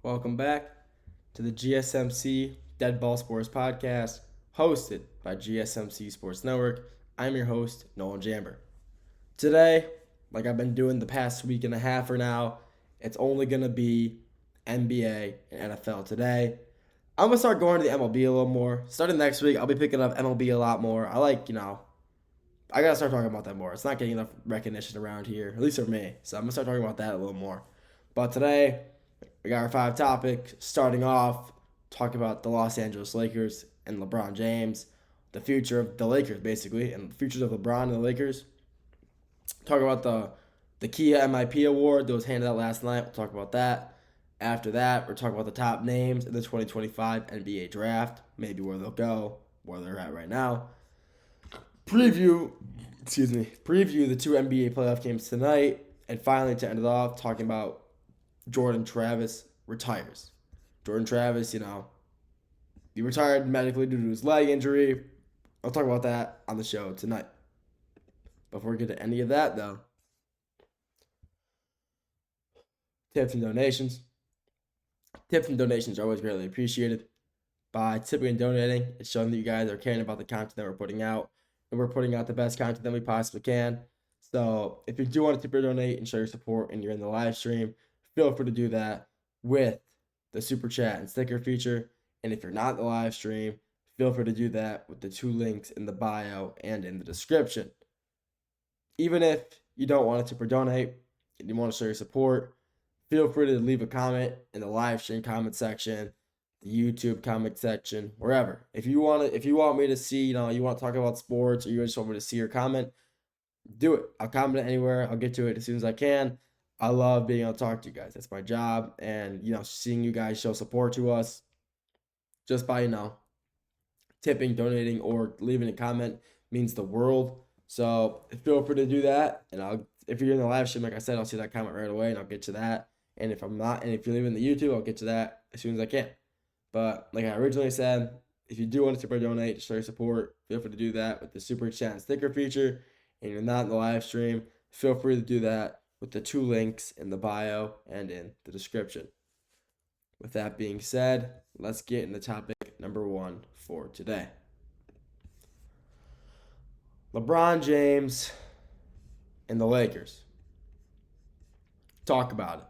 Welcome back to the GSMC Dead Ball Sports Podcast, hosted by GSMC Sports Network. I'm your host, Nolan Jamber. Today, like I've been doing the past week and a half or now, it's only going to be NBA and NFL today. I'm going to start going to the MLB a little more. Starting next week, I'll be picking up MLB a lot more. I got to start talking about that more. It's not getting enough recognition around here, at least for me. So I'm going to start talking about that a little more. But today, we got our 5 topics. Starting off, talk about the Los Angeles Lakers and LeBron James, the future of the Lakers, basically, and the futures of LeBron and the Lakers. Talk about the Kia MIP award that was handed out last night. We'll talk about that. After that, we're talking about the top names in the 2025 NBA draft, maybe where they'll go, where they're at right now. Preview the 2 NBA playoff games tonight, and finally to end it off, talking about Jordan Travis retires. Jordan Travis, he retired medically due to his leg injury. I'll talk about that on the show tonight. Before we get to any of that, though, tips and donations. Tips and donations are always greatly appreciated. By tipping and donating, it's showing that you guys are caring about the content that we're putting out, and we're putting out the best content that we possibly can. So if you do want to tip or donate and show your support and you're in the live stream, feel free to do that with the super chat and sticker feature. And if you're not in the live stream, feel free to do that with the 2 links in the bio and in the description. Even if you don't want to tip or donate and you want to show your support, feel free to leave a comment in the live stream comment section, the YouTube comment section, wherever. If you want me to see, you want to talk about sports, or you just want me to see your comment, do it. I'll comment it anywhere. I'll get to it as soon as I can. I love being able to talk to you guys. That's my job. And, seeing you guys show support to us just by, tipping, donating, or leaving a comment means the world. So feel free to do that. And if you're in the live stream, like I said, I'll see that comment right away and I'll get to that. And if I'm not, and if you're leaving the YouTube, I'll get to that as soon as I can. But like I originally said, if you do want to tip or donate to show your support, feel free to do that with the super chat and sticker feature. And you're not in the live stream, feel free to do that with the 2 links in the bio and in the description. With that being said, let's get into topic number 1 for today. LeBron James and the Lakers. Talk about it.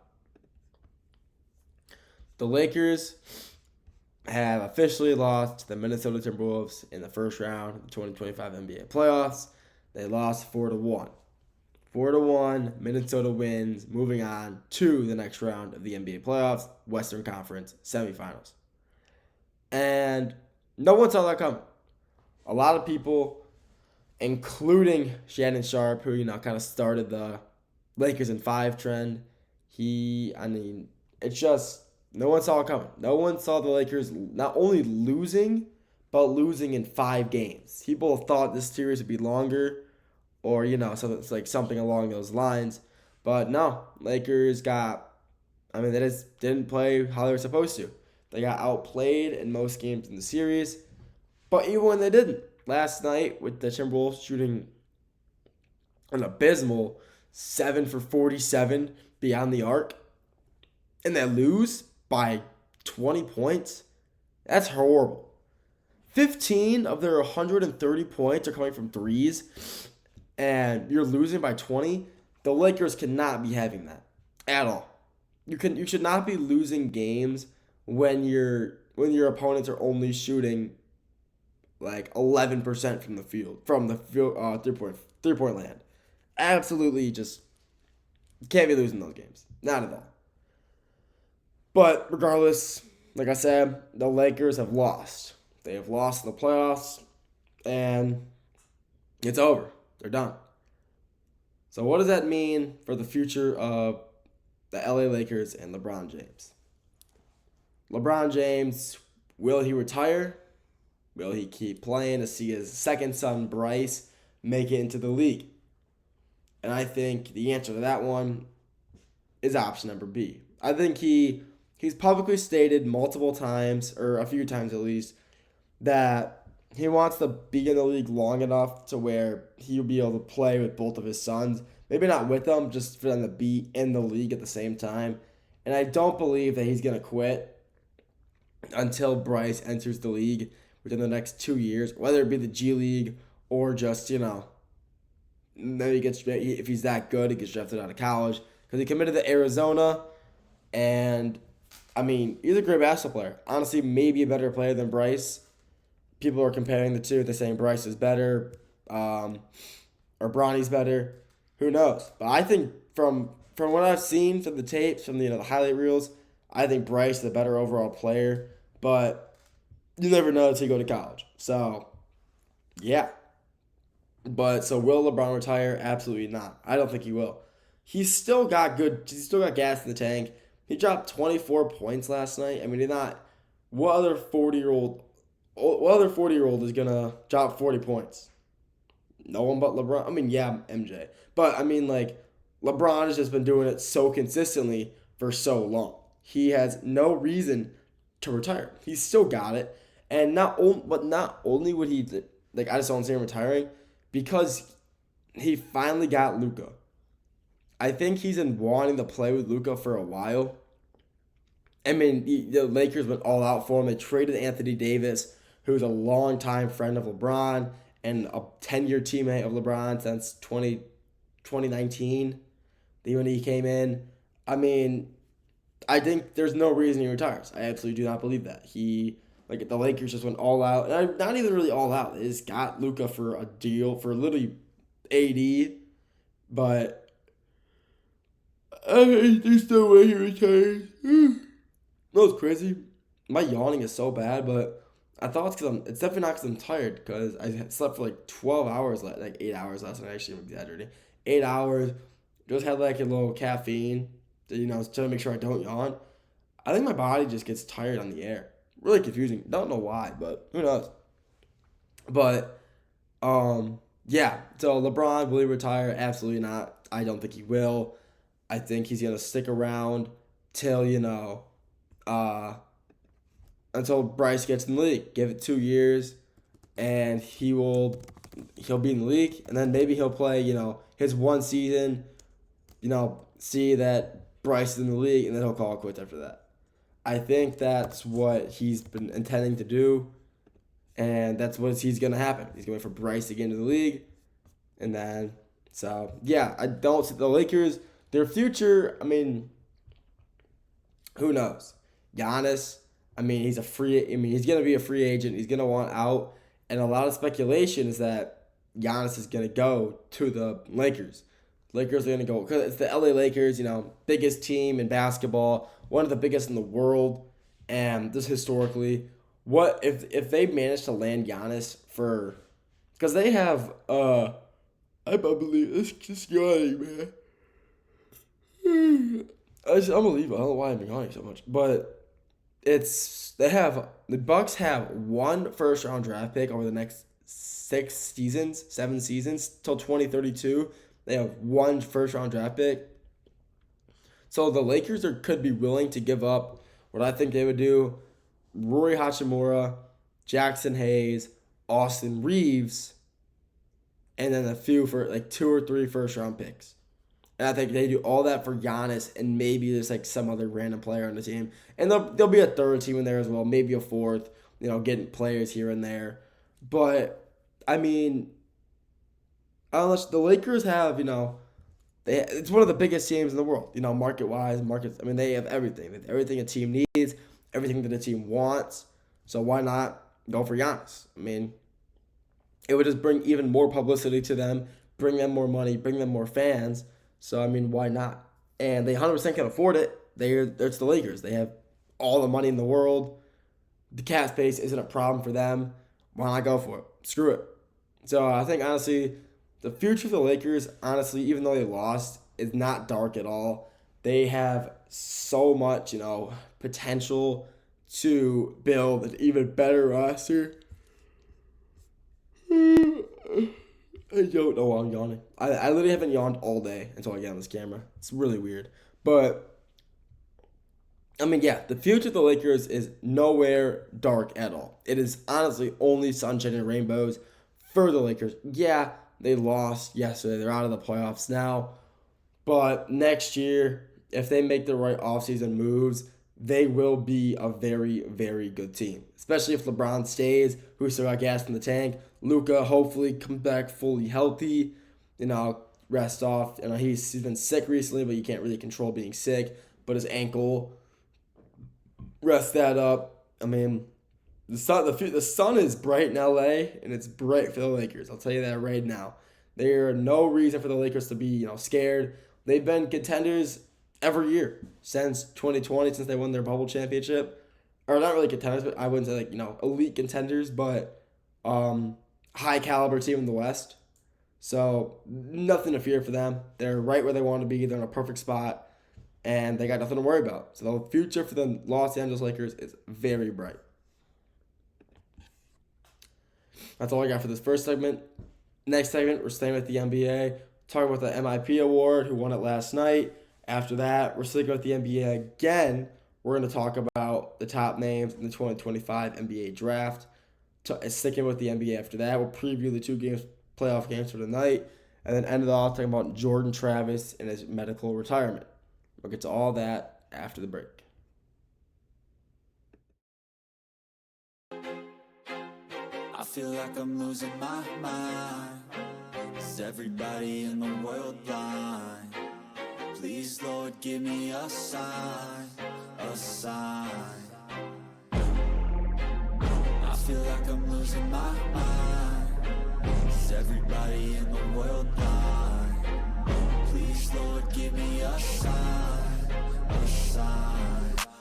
The Lakers have officially lost to the Minnesota Timberwolves in the first round of the 2025 NBA playoffs. They lost 4-1. 4-1, Minnesota wins, moving on to the next round of the NBA playoffs, Western Conference semifinals. And no one saw that coming. A lot of people, including Shannon Sharp, who, kind of started the Lakers in 5 trend, it's just, no one saw it coming. No one saw the Lakers not only losing, but losing in 5 games. People thought this series would be longer, or, so it's like something along those lines. But no, Lakers they just didn't play how they were supposed to. They got outplayed in most games in the series. But even when they didn't, last night with the Timberwolves shooting an abysmal 7 for 47 beyond the arc, and they lose by 20 points, that's horrible. 15 of their 130 points are coming from threes, and you're losing by 20, the Lakers cannot be having that at all. You should not be losing games when your opponents are only shooting like 11% from the field, three-point land. Absolutely, just can't be losing those games. Not at all. But regardless, like I said, the Lakers have lost. They have lost in the playoffs, and it's over. They're done. So what does that mean for the future of the LA Lakers and LeBron James? LeBron James, will he retire? Will he keep playing to see his second son, Bryce, make it into the league? And I think the answer to that one is option number B. I think he's publicly stated multiple times, or a few times at least, that he wants to be in the league long enough to where he'll be able to play with both of his sons. Maybe not with them, just for them to be in the league at the same time. And I don't believe that he's going to quit until Bryce enters the league within the next 2 years, whether it be the G League or just, then he gets, if he's that good, he gets drafted out of college. Because he committed to Arizona, and, I mean, he's a great basketball player. Honestly, maybe a better player than Bryce. People are comparing the two. They're saying Bryce is better, or Bronny's better. Who knows? But I think from what I've seen, from the tapes, from the highlight reels, I think Bryce is the better overall player. But you never know until you go to college. So, yeah. But so will LeBron retire? Absolutely not. I don't think he will. He's still got gas in the tank. He dropped 24 points last night. I mean, he's not. What other 40-year-old is gonna drop 40 points? No one but LeBron. I mean, yeah, MJ. But I mean, like, LeBron has just been doing it so consistently for so long. He has no reason to retire. He's still got it, and not only would he, like, I just don't see him retiring because he finally got Luka. I think he's been wanting to play with Luka for a while. I mean, the Lakers went all out for him. They traded Anthony Davis, who's a longtime friend of LeBron and a 10-year teammate of LeBron since 2019, when he came in. I mean, I think there's no reason he retires. I absolutely do not believe that. The Lakers just went all out. And not even really all out. They just got Luka for a deal for literally AD. But I think there's no way he retires. No, it's crazy. My yawning is so bad, but I thought it's definitely not because I'm tired, because I slept for like 12 hours, like 8 hours last night. Actually, I'm exaggerating. 8 hours, just had like a little caffeine, to make sure I don't yawn. I think my body just gets tired on the air. Really confusing. Don't know why, but who knows. But, yeah. So LeBron, will he retire? Absolutely not. I don't think he will. I think he's going to stick around till, until Bryce gets in the league. Give it 2 years, and he'll be in the league, and then maybe he'll play, his one season, see that Bryce is in the league, and then he'll call it quits after that. I think that's what he's been intending to do, and that's what he's going to happen. He's going for Bryce to get into the league, and then, so, yeah, I don't see the Lakers, their future, I mean, who knows? Giannis, he's going to be a free agent. He's going to want out. And a lot of speculation is that Giannis is going to go to the Lakers. Lakers are going to go, because it's the LA Lakers, biggest team in basketball, one of the biggest in the world, and just historically. What if they manage to land Giannis because they have, I believe, this guy, man. I'm gonna leave it. I don't know why I'm yawning so much, but the Bucks have one first round draft pick over the next 7 seasons till 2032. They have one first round draft pick. So the Lakers could be willing to give up what I think they would do: Rory Hachimura, Jackson Hayes, Austin Reeves, and then a few for like 2 or 3 first round picks. And I think they do all that for Giannis, and maybe there's like some other random player on the team. And there'll be a third team in there as well, maybe a fourth, getting players here and there. But, unless the Lakers have, it's one of the biggest teams in the world, market-wise, they have everything. They have everything a team needs, everything that a team wants. So why not go for Giannis? It would just bring even more publicity to them, bring them more money, bring them more fans. So, why not? And they 100% can afford it. It's the Lakers. They have all the money in the world. The cap space isn't a problem for them. Why not go for it? Screw it. So, I think, honestly, the future of the Lakers, honestly, even though they lost, is not dark at all. They have so much, potential to build an even better roster. I don't know why I'm yawning. I literally haven't yawned all day until I get on this camera. It's really weird. But, the future of the Lakers is nowhere dark at all. It is honestly only sunshine and rainbows for the Lakers. Yeah, they lost yesterday. They're out of the playoffs now. But next year, if they make the right offseason moves, they will be a very, very good team. Especially if LeBron stays, who still got gas in the tank. Luka hopefully comes back fully healthy. Rest off. He's been sick recently, but you can't really control being sick. But his ankle, rest that up. The sun is bright in LA, and it's bright for the Lakers. I'll tell you that right now. There are no reason for the Lakers to be scared. They've been contenders every year since 2020, since they won their bubble championship. Or not really contenders, but I wouldn't say elite contenders, but high caliber team in the West. So nothing to fear for them. They're right where they want to be. They're in a perfect spot, and they got nothing to worry about. So the future for the Los Angeles Lakers is very bright. That's all I got for this first segment. Next segment, we're staying with the NBA. Talking about the MIP award, who won it last night. After that, we're sticking with the NBA again. We're going to talk about the top names in the 2025 NBA draft. Sticking with the NBA after that, we'll preview the playoff games for tonight, and then end it off talking about Jordan Travis and his medical retirement. We'll get to all that after the break. I feel like I'm losing my mind. Is everybody in the world blind? Please, Lord, give me a sign, a sign. I feel like I'm losing my mind. Is everybody in the world blind? Please, Lord, give me a sign, a sign.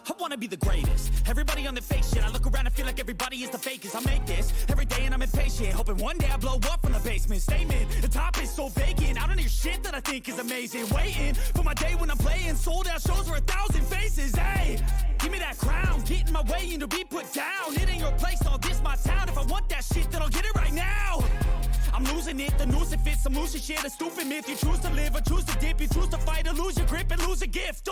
I wanna be the greatest. Everybody on the fake shit. I look around and feel like everybody is the fakest. I make this every day and I'm impatient, hoping one day I blow up from the basement. Statement, the top is so vacant. I don't hear shit that I think is amazing. Waiting for my day when I'm playing sold out shows for 1,000 faces. Hey, give me that crown, get in my way and to be put down. It ain't your place, all this my town. If I want that shit, then I'll get it right now. I'm losing it, the noose it fits, I'm losing shit. A stupid myth, you choose to live or choose to dip. You choose to fight or lose your grip and lose a gift.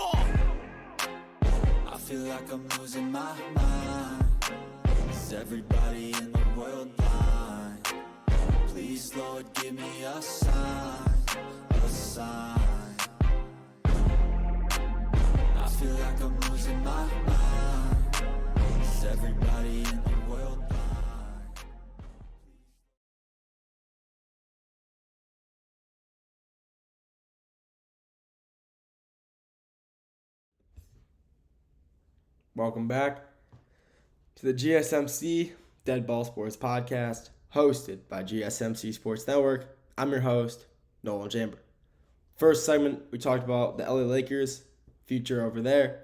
I feel like I'm losing my mind. Is everybody in the world blind? Please, Lord, give me a sign, a sign. I feel like I'm losing my mind. Is everybody in the world blind? Welcome back to the GSMC Dead Ball Sports Podcast, hosted by GSMC Sports Network. I'm your host, Nolan Chamber. First segment, we talked about the LA Lakers, future over there,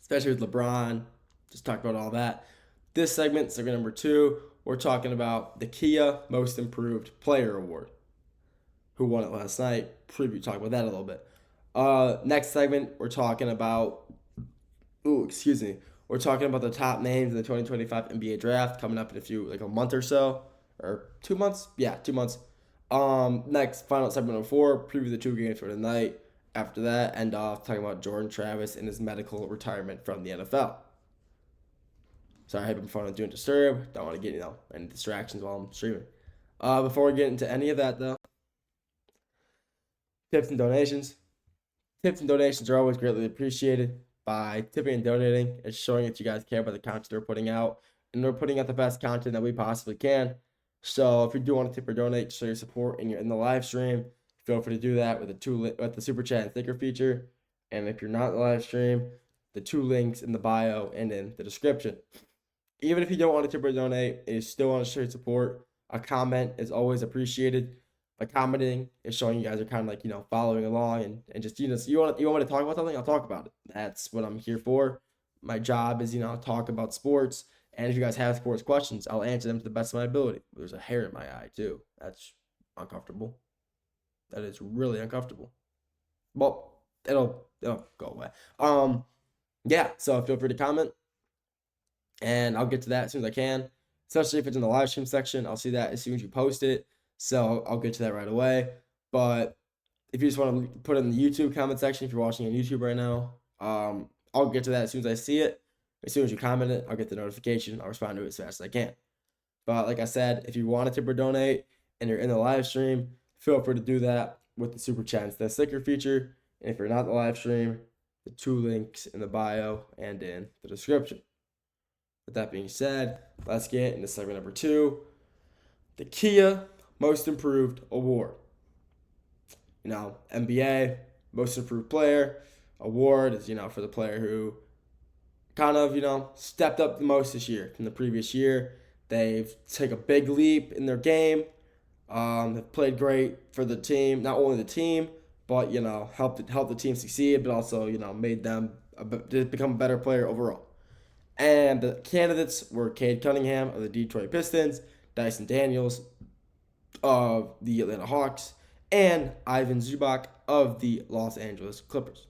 especially with LeBron. Just talked about all that. This segment number 2, we're talking about the Kia Most Improved Player Award. Who won it last night? Talk about that a little bit. Next segment, we're talking about We're talking about the top names in the 2025 NBA draft coming up in a month or so. Or 2 months? Yeah, 2 months. Next, final segment number 4, preview the 2 games for tonight. After that, end off talking about Jordan Travis and his medical retirement from the NFL. Sorry, I have my phone on Do Not Disturb. Don't want to get, any distractions while I'm streaming. Before we get into any of that, though, tips and donations. Tips and donations are always greatly appreciated. By tipping and donating, it's showing that you guys care about the content they're putting out, and we're putting out the best content that we possibly can. So if you do want to tip or donate to show your support and you're in the live stream, feel free to do that with the super chat and sticker feature. And if you're not in the live stream, the 2 links in the bio and in the description. Even if you don't want to tip or donate and you still want to show your support, a comment is always appreciated. By commenting, it's showing you guys are kind of following along and just you want me to talk about something, I'll talk about it. That's what I'm here for. My job is talk about sports, and if you guys have sports questions, I'll answer them to the best of my ability. There's a hair in my eye too. That's uncomfortable. That is really uncomfortable. Well, it'll go away. Yeah. So feel free to comment, and I'll get to that as soon as I can. Especially if it's in the live stream section, I'll see that as soon as you post it. So I'll get to that right away. But if you just want to put it in the YouTube comment section, if you're watching on YouTube right now, I'll get to that as soon as I see it. As soon as you comment it, I'll get the notification. I'll respond to it as fast as I can. But like I said, if you want to tip or donate and you're in the live stream, feel free to do that with the super chat and the sticker feature. And if you're not in the live stream, the 2 links in the bio and in the description. With that being said, let's get into segment number 2, the Kia Most Improved Award. NBA Most Improved Player award is, for the player who kind of, stepped up the most this year from the previous year. They've taken a big leap in their game. Have played great for the team, not only the team, but helped the team succeed, but also made them become a better player overall. And the candidates were Cade Cunningham of the Detroit Pistons, Dyson Daniels of the Atlanta Hawks, and Ivan Zubac of the Los Angeles Clippers.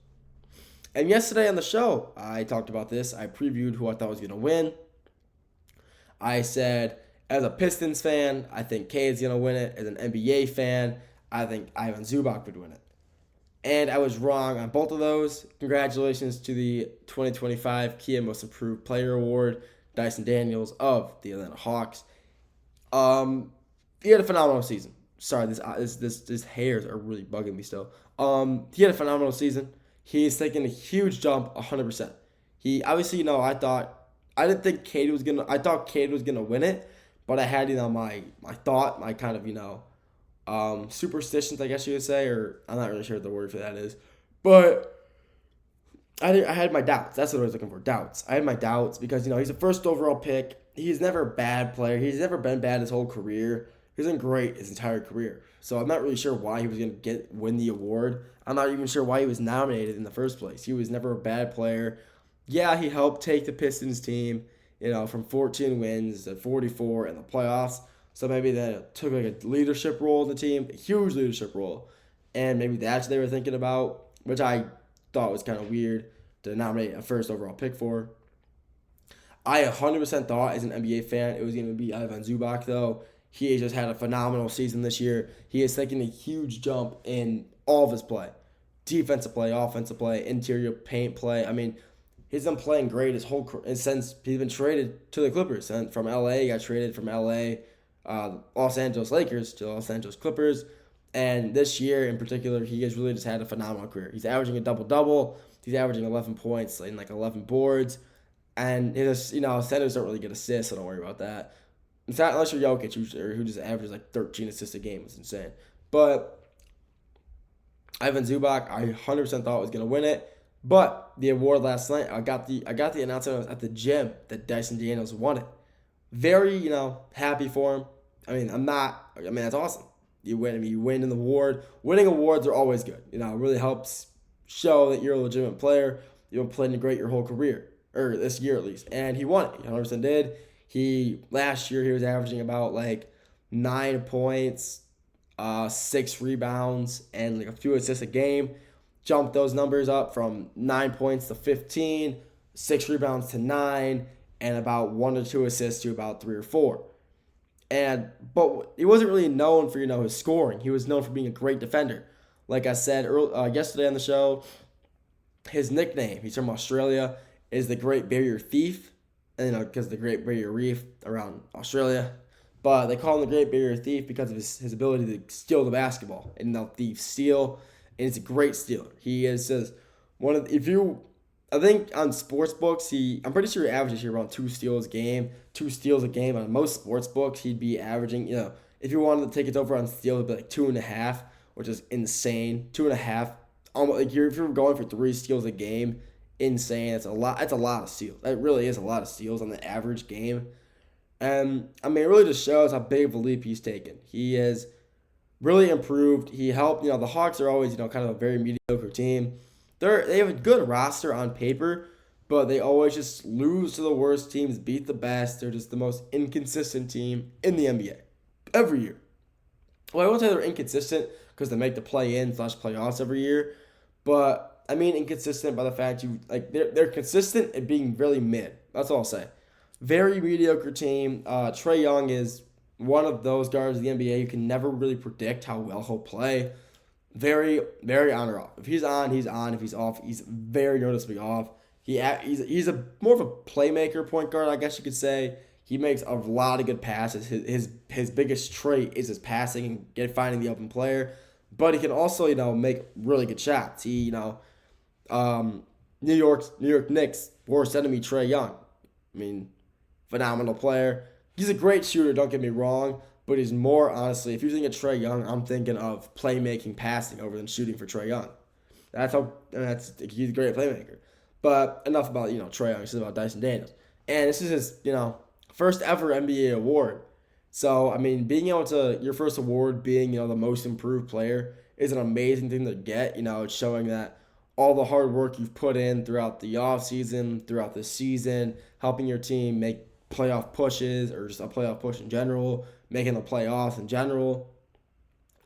And yesterday on the show, I talked about this. I previewed who I thought was going to win. I said, as a Pistons fan, I think Cade's going to win it. As an NBA fan, I think Ivan Zubac would win it. And I was wrong on both of those. Congratulations to the 2025 Kia Most Improved Player Award, Dyson Daniels of the Atlanta Hawks. He had a phenomenal season. Sorry, this hairs are really bugging me still. He had a phenomenal season. He's taking a huge jump, 100%. He obviously, I thought Cade was gonna win it, but I had my kind of superstitions, I guess you would say, or I'm not really sure what the word for that is, but I had my doubts. That's what I was looking for, doubts. I had my doubts because he's a first overall pick. He's never a bad player. He's never been bad his whole career. He's been great his entire career. So I'm not really sure why he was going to win the award. I'm not even sure why he was nominated in the first place. He was never a bad player. Yeah, he helped take the Pistons team, from 14 wins to 44 in the playoffs. So maybe that took a leadership role in the team, a huge leadership role. And maybe that's what they were thinking about, which I thought was kind of weird to nominate a first overall pick for. I 100% thought as an NBA fan it was going to be Ivan Zubac, though. He has just had a phenomenal season this year. He has taken a huge jump in all of his play. Defensive play, offensive play, interior paint play. I mean, he's been playing great his whole career since he's been traded to the Clippers. And from LA, he got traded from LA, Los Angeles Lakers to Los Angeles Clippers. And this year in particular, he has really just had a phenomenal career. He's averaging a double-double. He's averaging 11 points and 11 boards. And his, centers don't really get assists, so don't worry about that. It's not unless you're Jokic, who just averages 13 assists a game. It's insane. But Ivan Zubac, I 100% thought was going to win it. But the award last night, I got the announcement at the gym that Dyson Daniels won it. Very, happy for him. That's awesome. You win. You win an award. Winning awards are always good. It really helps show that you're a legitimate player. You've been playing great your whole career, or this year at least. And he won it. He 100% did. Last year he was averaging about 9 points, 6 rebounds, and a few assists a game. Jumped those numbers up from 9 points to 15, 6 rebounds to 9, and about 1 or 2 assists to about 3 or 4. But he wasn't really known for his scoring. He was known for being a great defender. Like I said yesterday on the show, his nickname, he's from Australia, is the Great Barrier Thief. And because the Great Barrier Reef around Australia, but they call him the Great Barrier Thief because of his ability to steal the basketball and thief steal, and he's a great stealer. He is I think on sports books I'm pretty sure he averages here around 2 steals a game. On most sports books he'd be averaging, if you wanted to take it over on steals, it'd be 2.5, which is insane. 2.5, almost if you're going for 3 steals a game. Insane. It's a lot. That's a lot of steals. That really is a lot of steals on the average game. And it really just shows how big of a leap he's taken. He has really improved. He helped. The Hawks are always kind of a very mediocre team. They have a good roster on paper, but they always just lose to the worst teams, beat the best. They're just the most inconsistent team in the NBA every year. Well, I won't say they're inconsistent because they make the play-in/playoffs every year, but inconsistent by the fact they're consistent at being really mid. That's all I'll say. Very mediocre team. Trae Young is one of those guards in the NBA you can never really predict how well he'll play. Very, very on or off. If he's on, he's on. If he's off, he's very noticeably off. He's a more of a playmaker point guard, I guess you could say. He makes a lot of good passes. His biggest trait is his passing and finding the open player. but he can also, make really good shots. New York Knicks worst enemy Trae Young. I mean, phenomenal player. He's a great shooter, don't get me wrong, but he's more, honestly, if you're thinking of Trae Young, I'm thinking of playmaking, passing over than shooting for Trae Young. He's a great playmaker. But enough about, Trae Young. This is about Dyson Daniels. And this is his, first ever NBA award. So, I mean, being able to, your first award being, the most improved player is an amazing thing to get. It's showing that all the hard work you've put in throughout the offseason, throughout the season, helping your team make playoff pushes or just a playoff push in general, making the playoffs in general,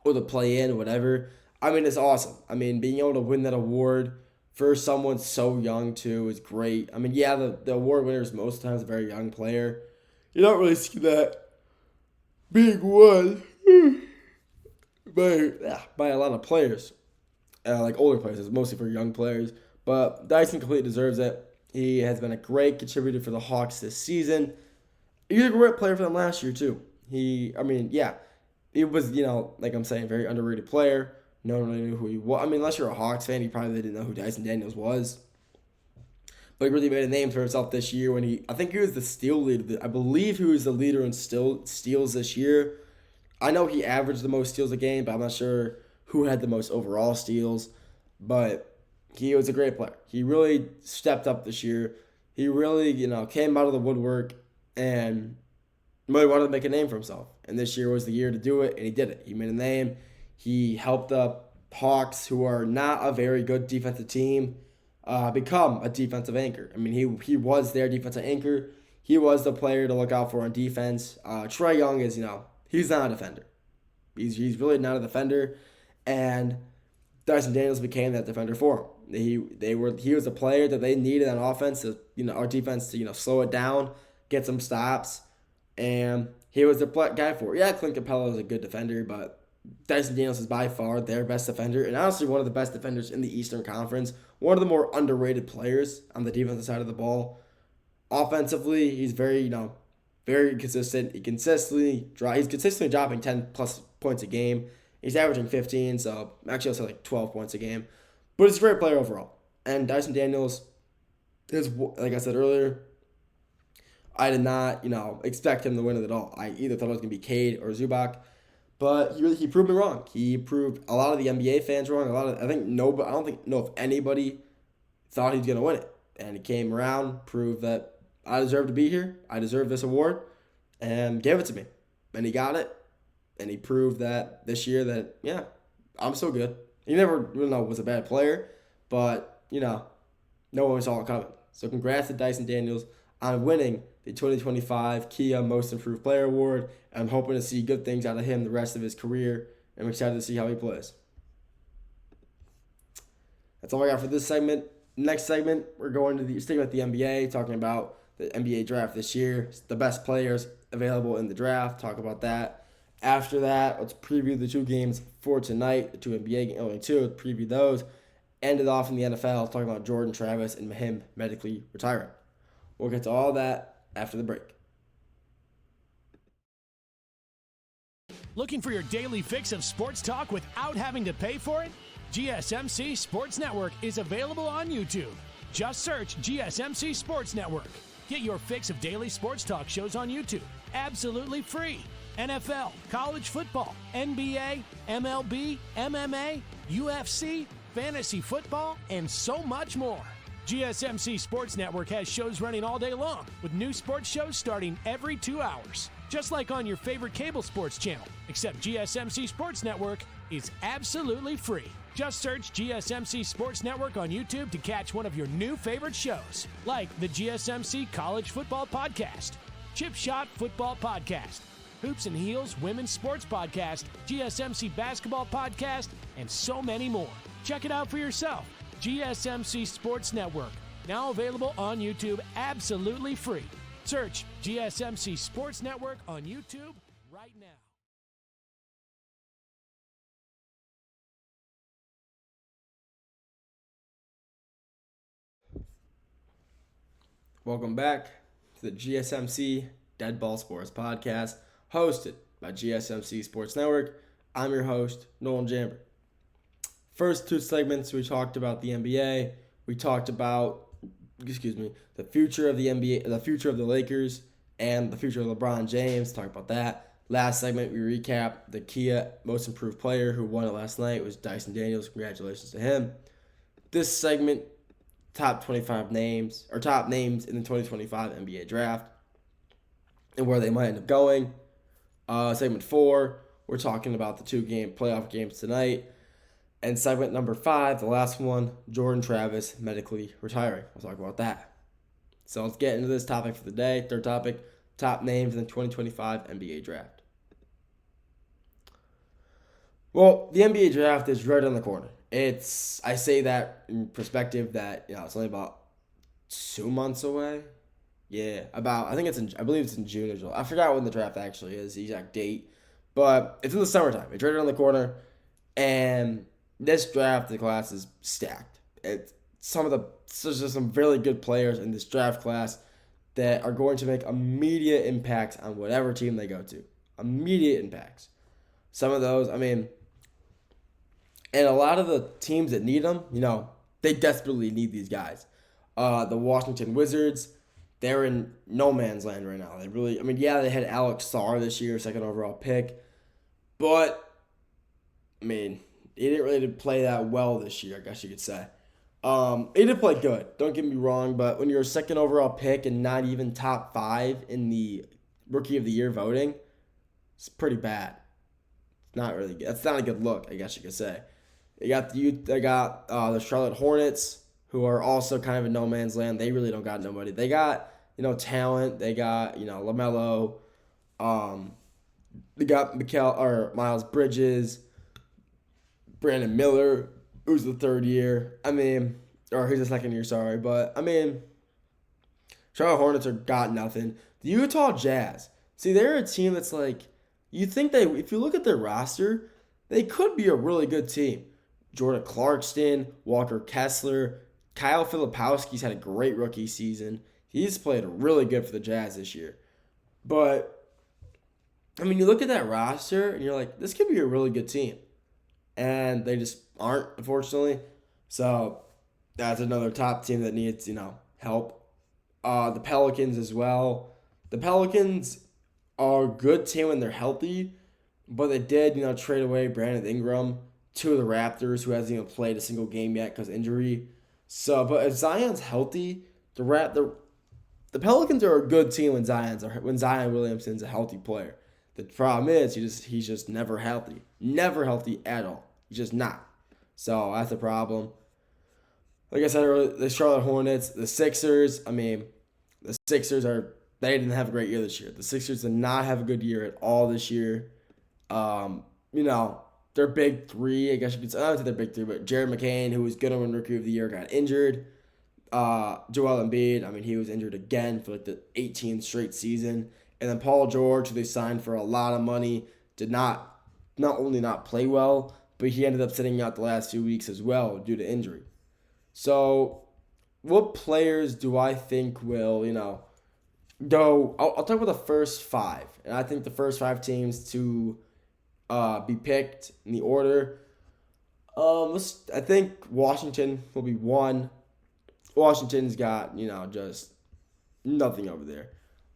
or the play-in, whatever. I mean, it's awesome. I mean, being able to win that award for someone so young, too, is great. I mean, yeah, the award winner is most times a very young player. You don't really see that being won by a lot of players, like older players. It's mostly for young players. But Dyson completely deserves it. He has been a great contributor for the Hawks this season. He was a great player for them last year, too. He was, like I'm saying, very underrated player. No one really knew who he was. I mean, unless you're a Hawks fan, you probably didn't know who Dyson Daniels was. But he really made a name for himself this year when I think he was the steal leader. I believe he was the leader in steals this year. I know he averaged the most steals a game, but I'm not sure who had the most overall steals. But he was a great player. He really stepped up this year. He really, came out of the woodwork and really wanted to make a name for himself. And this year was the year to do it, and he did it. He made a name. He helped the Hawks, who are not a very good defensive team, become a defensive anchor. I mean, he was their defensive anchor. He was the player to look out for on defense. Trae Young is, he's not a defender. He's really not a defender, and Dyson Daniels became that defender for him. He was a player that they needed on offense to, our defense to, slow it down, get some stops, and he was the guy for it. Yeah, Clint Capella is a good defender, but Dyson Daniels is by far their best defender, and honestly one of the best defenders in the Eastern Conference. One of the more underrated players on the defensive side of the ball. Offensively, he's very, very consistent. He's consistently dropping 10 plus points a game. He's averaging 15, so actually I'll say like 12 points a game. But he's a great player overall. And Dyson Daniels is, like I said earlier, I did not, expect him to win it at all. I either thought it was going to be Cade or Zubac. But he proved me wrong. He proved a lot of the NBA fans wrong. I don't know if anybody thought he was gonna win it. And he came around, proved that I deserve to be here. I deserve this award, and gave it to me. And he got it. And he proved that this year that I'm so good. He never was a bad player, but no one saw it coming. So congrats to Dyson Daniels on winning the 2025 Kia Most Improved Player Award. I'm hoping to see good things out of him the rest of his career. I'm excited to see how he plays. That's all I got for this segment. Next segment, we're going to sticking with the NBA, talking about the NBA draft this year, the best players available in the draft. Talk about that. After that, let's preview the two games for tonight. The two NBA games, only two. Let's preview those. End it off in the NFL, talking about Jordan Travis and him medically retiring. We'll get to all that after the break. Looking for your daily fix of sports talk without having to pay for it? GSMC Sports Network is available on YouTube. Just search GSMC Sports Network. Get your fix of daily sports talk shows on YouTube, absolutely free. NFL, college football, NBA, MLB, MMA, UFC, fantasy football, and so much more. GSMC Sports Network has shows running all day long, with new sports shows starting every 2 hours. Just like on your favorite cable sports channel, except GSMC Sports Network is absolutely free. Just search GSMC Sports Network on YouTube to catch one of your new favorite shows, like the GSMC College Football Podcast, Chip Shot Football Podcast, Hoops and Heels Women's Sports Podcast, GSMC Basketball Podcast, and so many more. Check it out for yourself. GSMC Sports Network, now available on YouTube absolutely free. Search GSMC Sports Network on YouTube right now. Welcome back to the GSMC Dead Ball Sports Podcast, hosted by GSMC Sports Network. I'm your host, Nolan Jamber. First two segments, we talked about the NBA. We talked about, the future of the NBA, the future of the Lakers, and the future of LeBron James. Talk about that. Last segment, we recap the Kia Most Improved Player who won it last night. It was Dyson Daniels. Congratulations to him. This segment, top 25 names, or top names in the 2025 NBA Draft and where they might end up going. Segment 4, we're talking about the 2-game playoff games tonight. And segment number 5, the last one, Jordan Travis medically retiring. We'll talk about that. So let's get into this topic for the day. Third topic, top names in the 2025 NBA Draft. Well, the NBA Draft is right on the corner. I say that in perspective that, it's only about 2 months away. Yeah, I believe it's in June or July. I forgot when the draft actually is, the exact date. But it's in the summertime. It's right around the corner. And this draft, the class is stacked. There's just some really good players in this draft class that are going to make immediate impacts on whatever team they go to. Immediate impacts. Some of those, and a lot of the teams that need them, they desperately need these guys. The Washington Wizards, they're in no man's land right now. They had Alex Sarr this year, second overall pick. But, he didn't really play that well this year, I guess you could say. He did play good, don't get me wrong, but when you're a second overall pick and not even top 5 in the Rookie of the Year voting, it's pretty bad. It's not really good. That's not a good look, I guess you could say. They got the Charlotte Hornets, who are also kind of in no man's land. They really don't got nobody. They got, talent. They got, LaMelo. They got Miles Bridges, Brandon Miller, who's the third year. Or he's the second year, sorry. But, Charlotte Hornets got nothing. The Utah Jazz. See, they're a team that's you think if you look at their roster, they could be a really good team. Jordan Clarkson, Walker Kessler, Kyle Filipowski's had a great rookie season. He's played really good for the Jazz this year. But, you look at that roster and you're like, this could be a really good team. And they just aren't, unfortunately. So, that's another top team that needs, help. The Pelicans as well. The Pelicans are a good team when they're healthy, but they did, trade away Brandon Ingram to the Raptors, who hasn't even played a single game yet because of injury. So, but if Zion's healthy, the Pelicans are a good team when Zion Williamson's a healthy player. The problem is he's just never healthy. Never healthy at all. He's just not. So that's a problem. Like I said earlier, the Charlotte Hornets, the Sixers, they didn't have a great year this year. The Sixers did not have a good year at all this year. Their big three, I guess you could say, I would say their big three, but Jared McCain, who was good on Rookie of the Year, got injured. Joel Embiid, he was injured again for the 18th straight season. And then Paul George, who they signed for a lot of money, did not only not play well, but he ended up sitting out the last few weeks as well due to injury. So, what players do I think will, go? I'll talk about the first 5. And I think the first 5 teams to be picked in the order. I think Washington will be 1. Washington's got, just nothing over there.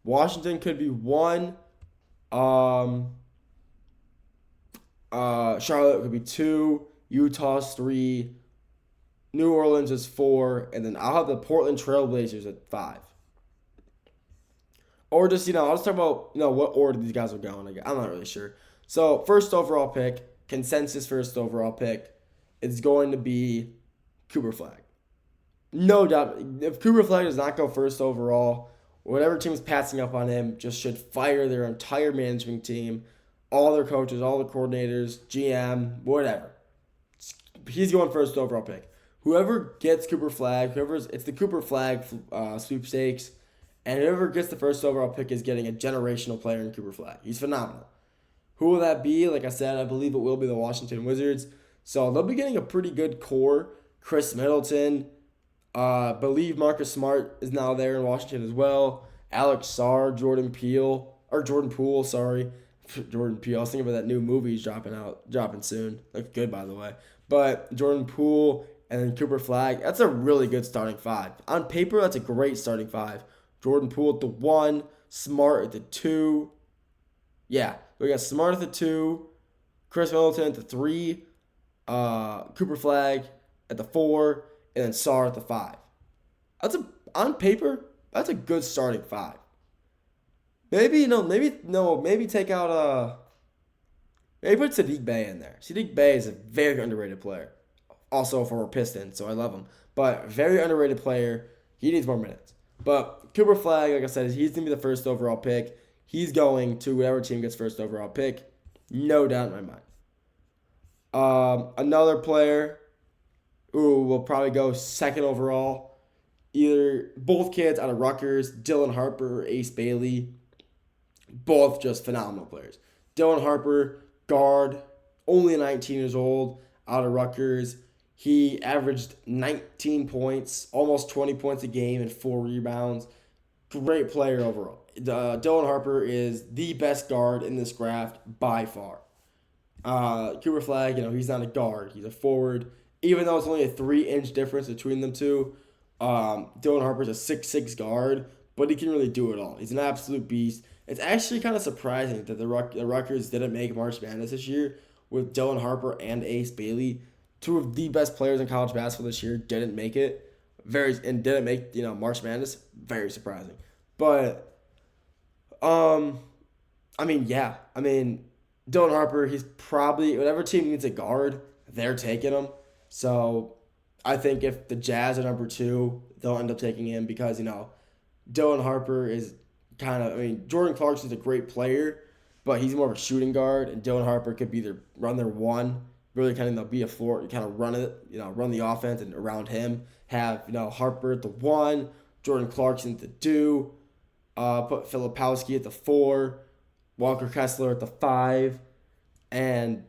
Washington could be 1. Charlotte could be 2. Utah's 3. New Orleans is 4. And then I'll have the Portland Trailblazers at 5. Or just, I'll just talk about, what order these guys are going. I'm not really sure. So, first overall pick, consensus first overall pick, is going to be Cooper Flag. No doubt. If Cooper Flag does not go first overall, whatever team's passing up on him just should fire their entire management team, all their coaches, all the coordinators, GM, whatever. He's going first overall pick. Whoever gets Cooper Flag, it's the Cooper Flag sweepstakes, and whoever gets the first overall pick is getting a generational player in Cooper Flag. He's phenomenal. Who will that be? Like I said, I believe it will be the Washington Wizards. So they'll be getting a pretty good core. Chris Middleton. Believe Marcus Smart is now there in Washington as well. Alex Sarr, Jordan Poole. Jordan Poole. I was thinking about that new movie he's dropping soon. Looks good, by the way. But Jordan Poole and then Cooper Flag, that's a really good starting five. On paper, that's a great starting five. Jordan Poole at the 1, Smart at the 2. Yeah, we got Smart at the 2, Chris Middleton at the 3, Cooper Flag at the 4, and then Sarr at the 5. On paper, that's a good starting five. Maybe take out maybe put Sadiq Bey in there. Sadiq Bey is a very underrated player. Also for a Piston, so I love him. But very underrated player. He needs more minutes. But Cooper Flag, like I said, he's going to be the first overall pick. He's going to whatever team gets first overall pick. No doubt in my mind. Another player who will probably go second overall. Either both kids out of Rutgers, Dylan Harper or Ace Bailey. Both just phenomenal players. Dylan Harper, guard, only 19 years old, out of Rutgers. He averaged 19 points, almost 20 points a game, and 4 rebounds. Great player overall. Dylan Harper is the best guard in this draft by far. Cooper Flag, he's not a guard. He's a forward. Even though it's only a 3-inch difference between them two, Dylan Harper's a 6'6 guard, but he can really do it all. He's an absolute beast. It's actually kind of surprising that the Rutgers didn't make March Madness this year with Dylan Harper and Ace Bailey. Two of the best players in college basketball this year didn't make it. Didn't make March Madness. Very surprising. But Dylan Harper, he's probably whatever team needs a guard, they're taking him. So I think if the Jazz are number 2, they'll end up taking him because Dylan Harper is Jordan Clarkson's a great player, but he's more of a shooting guard, and Dylan Harper could be either run their 1, really kind of be a floor, kind of run it, run the offense, and around him have Harper at the 1, Jordan Clarkson at the 2, put Filipowski at the 4, Walker Kessler at the 5, and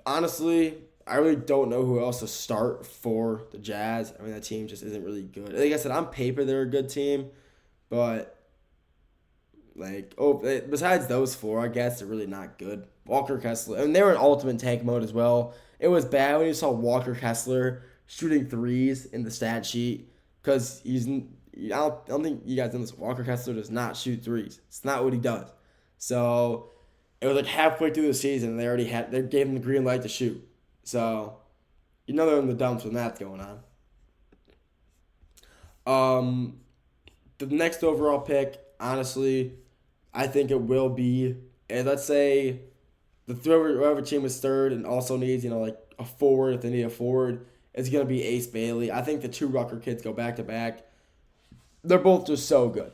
honestly, I really don't know who else to start for the Jazz. That team just isn't really good. Like I said, on paper they're a good team, but besides those 4, I guess they're really not good. Walker Kessler, and they were in ultimate tank mode as well. It was bad when you saw Walker Kessler shooting threes in the stat sheet because I don't think you guys know this. Walker Kessler does not shoot threes. It's not what he does. So it was halfway through the season, and they gave him the green light to shoot. So they're in the dumps when that's going on. The next overall pick, honestly, I think it will be, let's say, whoever team is third and also needs, a forward, if they need a forward, it's going to be Ace Bailey. I think the 2 Rucker kids go back-to-back. They're both just so good.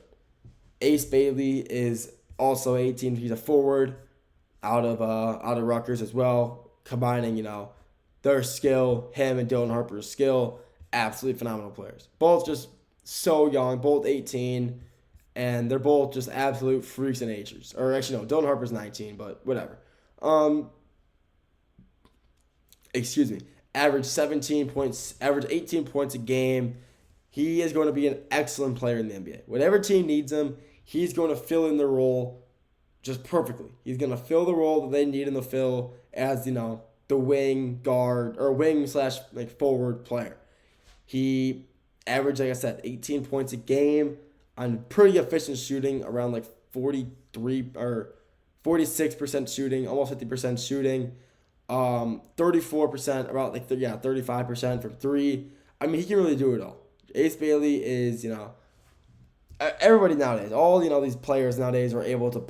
Ace Bailey is also 18. He's a forward out of Rutgers as well, combining, their skill, him and Dylan Harper's skill, absolutely phenomenal players. Both just so young, both 18, and they're both just absolute freaks of natures. Or actually, no, Dylan Harper's 19, but whatever. Average 18 points a game. He is going to be an excellent player in the NBA. Whatever team needs him, he's going to fill in the role just perfectly. He's going to fill the role that they need him to fill as, the wing guard or wing/forward player. He averaged, like I said, 18 points a game on pretty efficient shooting, around 43 or 46% shooting, almost 50% shooting, 34%, about 35% from 3. He can really do it all. Ace Bailey is, everybody nowadays, all these players nowadays are able to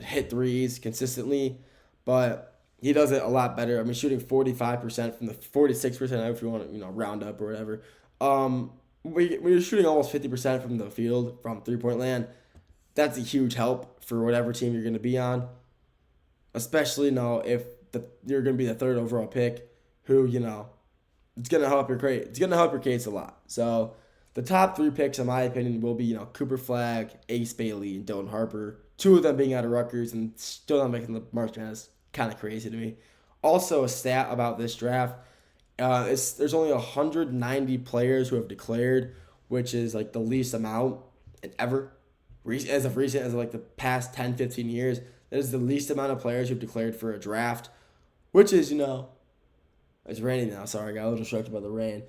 hit threes consistently, but he does it a lot better. Shooting 45% from the 46%, if you want to, round up or whatever. When you're shooting almost 50% from the field from 3-point land, that's a huge help for whatever team you're going to be on. Especially if you're going to be the 3rd overall pick, who it's going to help your case. It's going to help your case a lot. So the top 3 picks, in my opinion, will be Cooper Flag, Ace Bailey, and Dylan Harper. 2 of them being out of Rutgers and still not making the March Madness. Kind of crazy to me. Also, a stat about this draft: there's only 190 players who have declared, which is the least amount ever. As of the past 10, 15 years, that is the least amount of players who've declared for a draft, which is It's raining now. Sorry, I got a little distracted by the rain.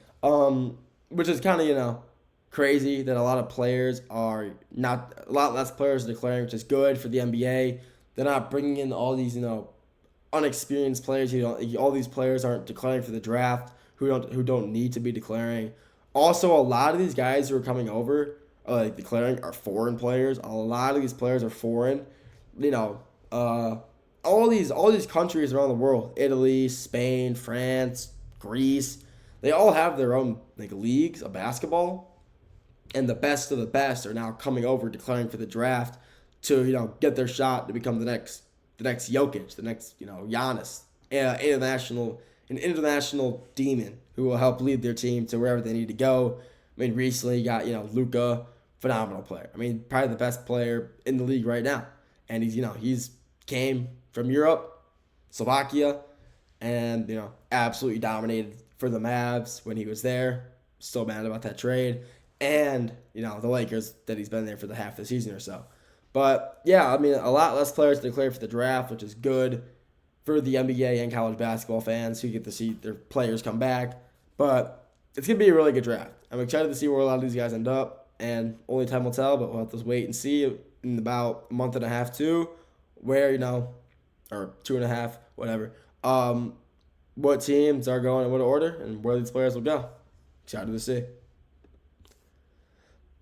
Which is kind of, crazy that a lot of players are not, a lot less players are declaring, which is good for the NBA. They're not bringing in all these, unexperienced players. All these players aren't declaring for the draft who don't need to be declaring. Also, a lot of these guys who are coming over, declaring, are foreign players. A lot of these players are foreign. All these countries around the world, Italy, Spain, France, Greece, they all have their own leagues of basketball, and the best of the best are now coming over declaring for the draft to get their shot to become the next Jokic, the next Giannis, an international demon who will help lead their team to wherever they need to go. I mean, recently you got Luka, phenomenal player. I mean, probably the best player in the league right now, and he's came from Europe, Slovakia, and absolutely dominated for the Mavs when he was there. Still mad about that trade, and the Lakers that he's been there for the half of the season or so. But yeah, I mean, a lot less players declared for the draft, which is good for the NBA and college basketball fans who get to see their players come back. But it's gonna be a really good draft. I'm excited to see where a lot of these guys end up, and only time will tell. But we'll have to wait and see in about a month and a half too, where or 2.5, whatever. What teams are going in what order and where these players will go. Excited to see.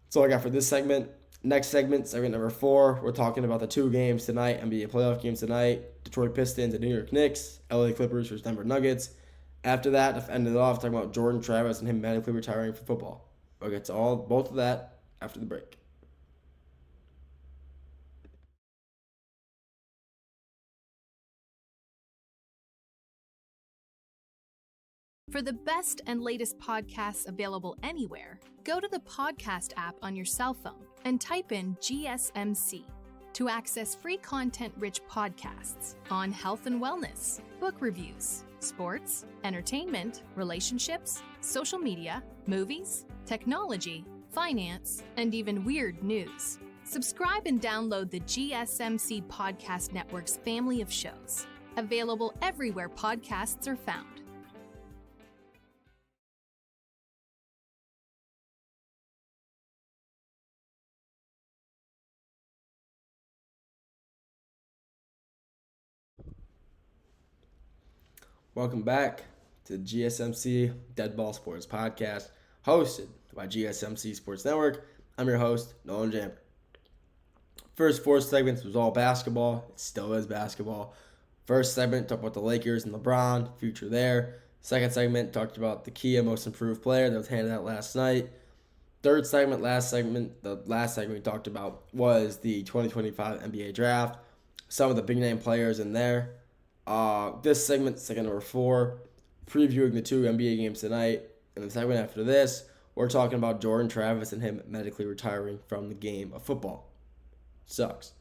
That's all I got for this segment. Next segment number 4, we're talking about the 2 games tonight, NBA playoff games tonight. Detroit Pistons and New York Knicks, LA Clippers versus Denver Nuggets. After that, to end it off, talking about Jordan Travis and him medically retiring from football. We'll get to both of that after the break. For the best and latest podcasts available anywhere, go to the podcast app on your cell phone and type in GSMC to access free content-rich podcasts on health and wellness, book reviews, sports, entertainment, relationships, social media, movies, technology, finance, and even weird news. Subscribe and download the GSMC Podcast Network's family of shows, available everywhere podcasts are found. Welcome back to the GSMC Dead Ball Sports Podcast, hosted by GSMC Sports Network. I'm your host, Nolan Jamper. First 4 segments was all basketball. It still is basketball. First segment talked about the Lakers and LeBron, future there. Second segment talked about the Kia Most Improved Player that was handed out last night. The last segment we talked about was the 2025 NBA Draft. Some of the big name players in there. This segment, segment number 4, previewing the 2 NBA games tonight. And the segment after this, we're talking about Jordan Travis and him medically retiring from the game of football. Sucks.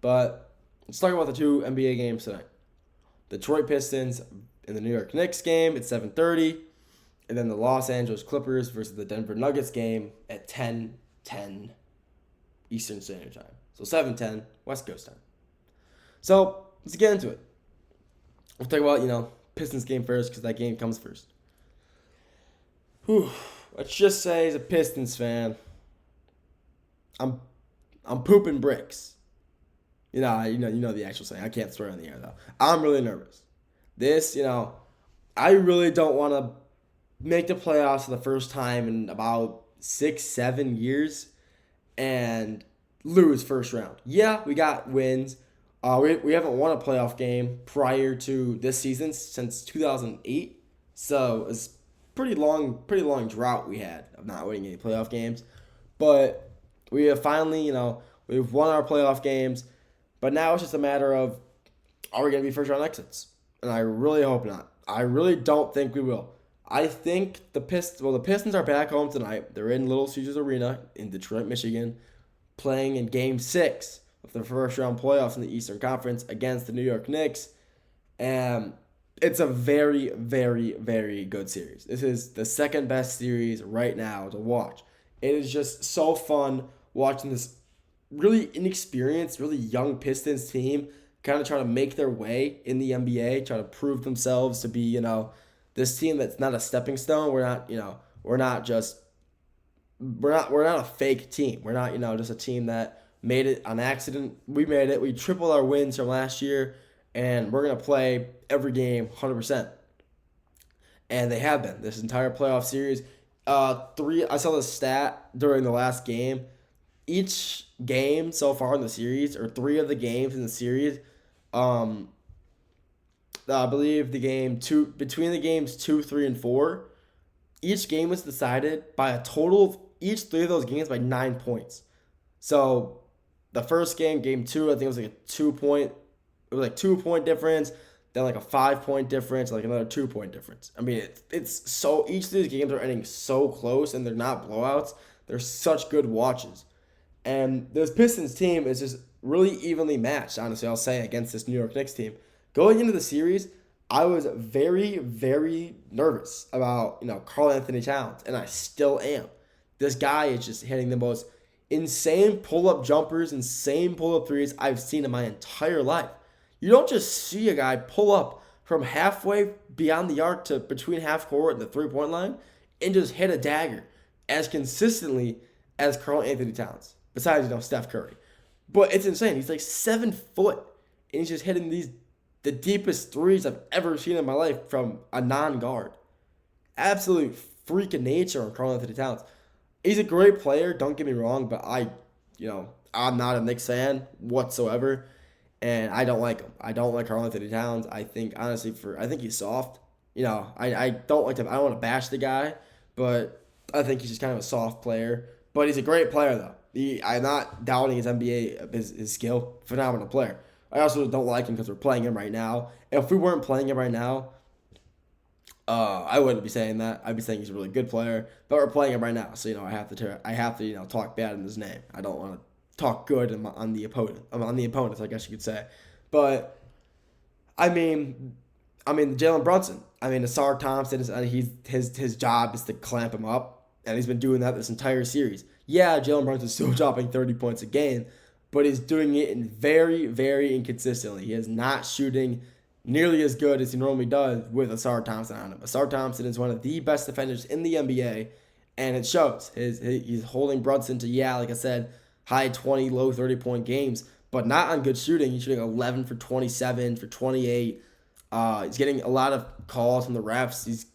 But let's talk about the 2 NBA games tonight. The Detroit Pistons and the New York Knicks game at 7:30. And then the Los Angeles Clippers versus the Denver Nuggets game at 10:10 Eastern Standard Time. So 7:10 West Coast time. So let's get into it. We'll talk about, Pistons game first because that game comes first. Let's just say as a Pistons fan, I'm pooping bricks. You know the actual saying. I can't swear on the air though. I'm really nervous. This, I really don't want to make the playoffs for the first time in about 6-7 years and lose first round. Yeah, we got wins. We haven't won a playoff game prior to this season since 2008, so it's pretty long drought we had of not winning any playoff games. But we have finally, we've won our playoff games, but now it's just a matter of, are we going to be first round exits? And I really hope not. I really don't think we will. I think the Pistons are back home tonight. They're in Little Caesars Arena in Detroit, Michigan, playing in Game 6 of the first round playoffs in the Eastern Conference against the New York Knicks. And it's a very, very, very good series. This is the second best series right now to watch. It is just so fun watching this really inexperienced, really young Pistons team kind of try to make their way in the NBA, try to prove themselves to be, the this team that's not a stepping stone. We're not, we're not a fake team. We're not, just a team that made it on accident. We made it. We tripled our wins from last year, and we're going to play every game 100%. And they have been this entire playoff series. I saw the stat during the last game. Each game so far in the series, or 3 of the games in the series, I believe between the games 2, 3, and 4, each game was decided by a total of each 3 of those games by 9 points. So the first game, game 2, I think it was like a 2-point difference, then like a 5-point difference, like another 2-point difference. I mean, it's so, each of these games are ending so close, and they're not blowouts. They're such good watches. And this Pistons team is just really evenly matched, honestly, I'll say, against this New York Knicks team. Going into the series, I was very, very nervous about, Karl Anthony Towns, and I still am. This guy is just hitting the most insane pull-up jumpers, insane pull-up threes I've seen in my entire life. You don't just see a guy pull up from halfway beyond the arc to between half court and the three-point line and just hit a dagger as consistently as Karl Anthony Towns, besides, Steph Curry. But it's insane. He's like 7 foot, and he's just hitting the deepest threes I've ever seen in my life from a non-guard. Absolute freak of nature on Karl Anthony Towns. He's a great player, don't get me wrong, but I'm not a Knicks fan whatsoever, and I don't like him. I don't like Karl Anthony Towns. I think, honestly, I think he's soft. I don't like him. I don't want to bash the guy, but I think he's just kind of a soft player. But he's a great player, though. I'm not doubting his NBA, his skill. Phenomenal player. I also don't like him because we're playing him right now. And if we weren't playing him right now, I wouldn't be saying that. I'd be saying he's a really good player. But we're playing him right now, so I have to talk bad in his name. I don't want to talk good on the opponent. On the opponents, I guess you could say. But I mean, Jalen Brunson. Asar Thompson his job is to clamp him up, and he's been doing that this entire series. Yeah, Jalen Brunson's still dropping 30 points a game, but he's doing it in very, very inconsistently. He is not shooting nearly as good as he normally does with Asar Thompson on him. Asar Thompson is one of the best defenders in the NBA, and it shows. He's holding Brunson to, like I said, high 20, low 30-point games, but not on good shooting. He's shooting 11 for 27, for 28. He's getting a lot of calls from the refs.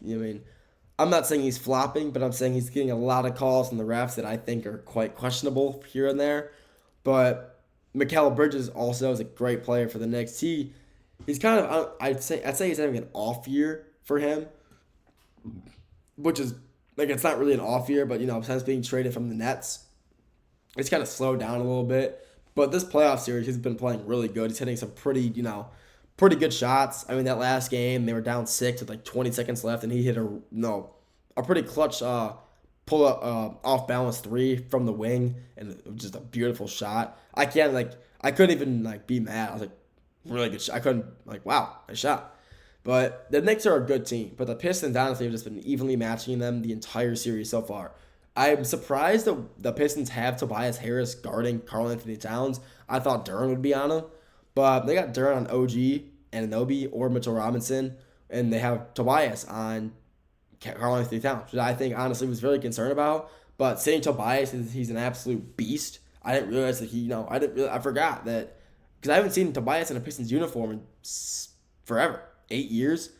I'm not saying he's flopping, but I'm saying he's getting a lot of calls from the refs that I think are quite questionable here and there. But Mikal Bridges also is a great player for the Knicks. He's kind of, I'd say he's having an off year for him, which is, it's not really an off year, but, since being traded from the Nets, it's kind of slowed down a little bit. But this playoff series, he's been playing really good. He's hitting some pretty good shots. That last game, they were down 6 with 20 seconds left, and he hit a pretty clutch pull-up off balance 3 from the wing, and it was just a beautiful shot. I couldn't even be mad. I was really good shot. I couldn't wow, nice shot. But the Knicks are a good team, but the Pistons honestly have just been evenly matching them the entire series so far. I'm surprised that the Pistons have Tobias Harris guarding Karl Anthony Towns. I thought Duren would be on him, but they got Duren on OG, Anunoby, or Mitchell Robinson, and they have Tobias on Karl Anthony Towns, which I think honestly was really concerned about. But saying Tobias, he's an absolute beast. I didn't realize that I forgot that, because I haven't seen Tobias in a Pistons uniform in forever, 8 years,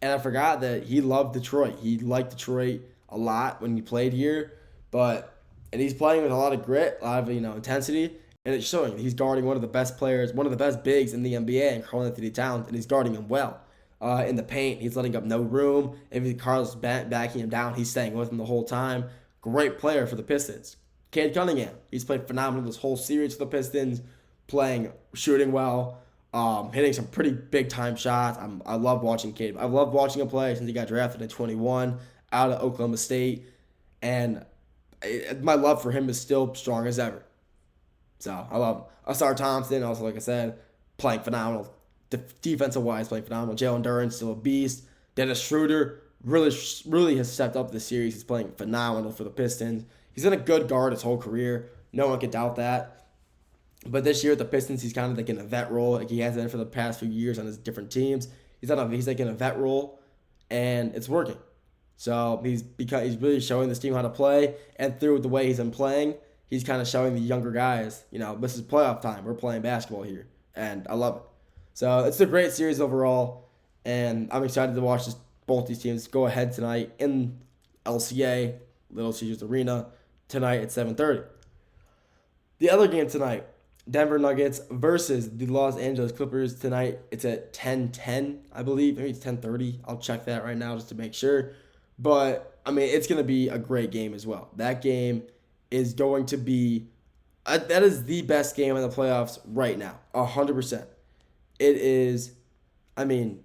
and I forgot that he loved Detroit. He liked Detroit a lot when he played here, and he's playing with a lot of grit, a lot of intensity, and it's showing. He's guarding one of the best players, one of the best bigs in the NBA, and Karl Anthony Towns, and he's guarding him well. In the paint, he's letting up no room. If Karl's backing him down, he's staying with him the whole time. Great player for the Pistons. Cade Cunningham, he's played phenomenal this whole series for the Pistons, shooting well, hitting some pretty big-time shots. I love watching Cade. I love watching him play since he got drafted in 21 out of Oklahoma State, and my love for him is still strong as ever. So I love him. Asar Thompson, also, like I said, playing phenomenal. Defensive-wise, playing phenomenal. Jalen Duren, still a beast. Dennis Schroeder really has stepped up this series. He's playing phenomenal for the Pistons. He's been a good guard his whole career. No one can doubt that. But this year at the Pistons, he's kind of in a vet role, like he has been for the past few years on his different teams. He's in a vet role, and it's working. So he's really showing this team how to play, and through the way he's been playing, he's kind of showing the younger guys, this is playoff time. We're playing basketball here, and I love it. So it's a great series overall, and I'm excited to watch both these teams go ahead tonight in LCA, Little Caesars Arena, tonight at 7:30. The other game tonight, Denver Nuggets versus the Los Angeles Clippers tonight. It's at 10:10, I believe. Maybe it's 10:30. I'll check that right now just to make sure. But, it's going to be a great game as well. That game is going to be that is the best game in the playoffs right now, 100%. It is, 10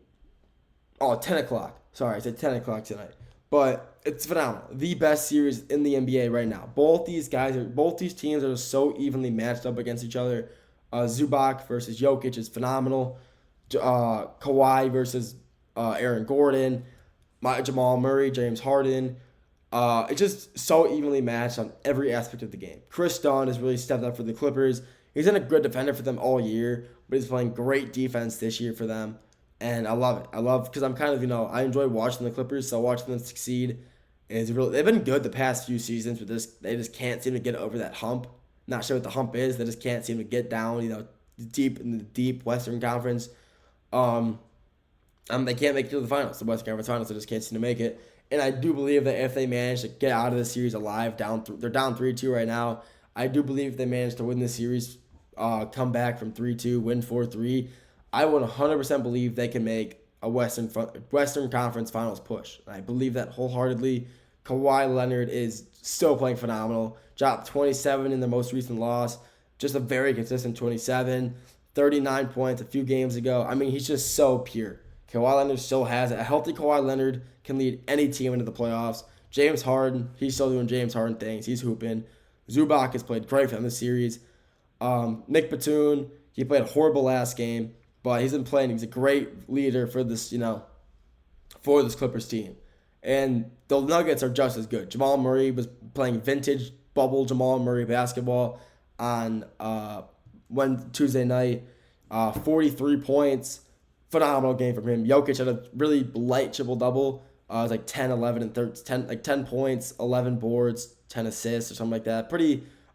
o'clock. Sorry, it's at 10 o'clock tonight. But it's phenomenal. The best series in the NBA right now. Both these teams are so evenly matched up against each other. Zubac versus Jokic is phenomenal. Kawhi versus Aaron Gordon. Jamal Murray, James Harden. It's just so evenly matched on every aspect of the game. Chris Dunn has really stepped up for the Clippers. He's been a good defender for them all year, but he's playing great defense this year for them. And I love it. Because I'm kind of, I enjoy watching the Clippers, so watching them succeed is really, they've been good the past few seasons, but they just can't seem to get over that hump. Not sure what the hump is. They just can't seem to get down, deep in the deep Western Conference. They can't make it to the finals, the Western Conference Finals. They just can't seem to make it. And I do believe that if they manage to get out of the series alive, they're down 3-2 right now. I do believe if they manage to win this series, come back from 3-2, win 4-3, I would 100% believe they can make a Western Conference Finals push. I believe that wholeheartedly. Kawhi Leonard is still playing phenomenal. Dropped 27 in the most recent loss. Just a very consistent 27. 39 points a few games ago. He's just so pure. Kawhi Leonard still has it. A healthy Kawhi Leonard can lead any team into the playoffs. James Harden, he's still doing James Harden things. He's hooping. Zubac has played great for them this series. Nick Batum, he played a horrible last game, but he's been playing. He's a great leader for this, for this Clippers team. And the Nuggets are just as good. Jamal Murray was playing vintage bubble Jamal Murray basketball on Tuesday night. 43 points. Phenomenal game from him. Jokic had a really light triple-double. It was like 10, 11, and 13, 10 points, 11 boards, 10 assists or something like that.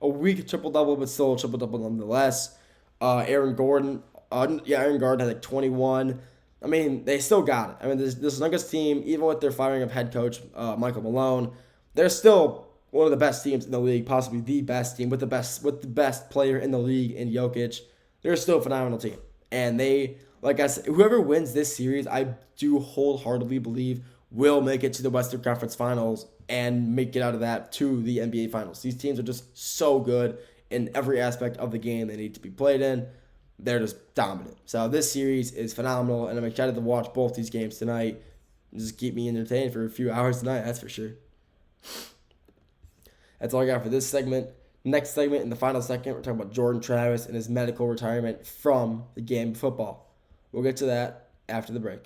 A weak triple-double, but still a triple-double nonetheless. Aaron Gordon had like 21. They still got it. This Nuggets team, even with their firing of head coach Michael Malone, they're still one of the best teams in the league, possibly the best team with the best player in the league in Jokic. They're still a phenomenal team, and they, like I said, whoever wins this series, I do wholeheartedly believe will make it to the Western Conference Finals and make it out of that to the NBA Finals. These teams are just so good in every aspect of the game they need to be played in. They're just dominant. So this series is phenomenal, and I'm excited to watch both these games tonight. Just keep me entertained for a few hours tonight, that's for sure. That's all I got for this segment. Next segment, in the final segment, we're talking about Jordan Travis and his medical retirement from the game of football. We'll get to that after the break.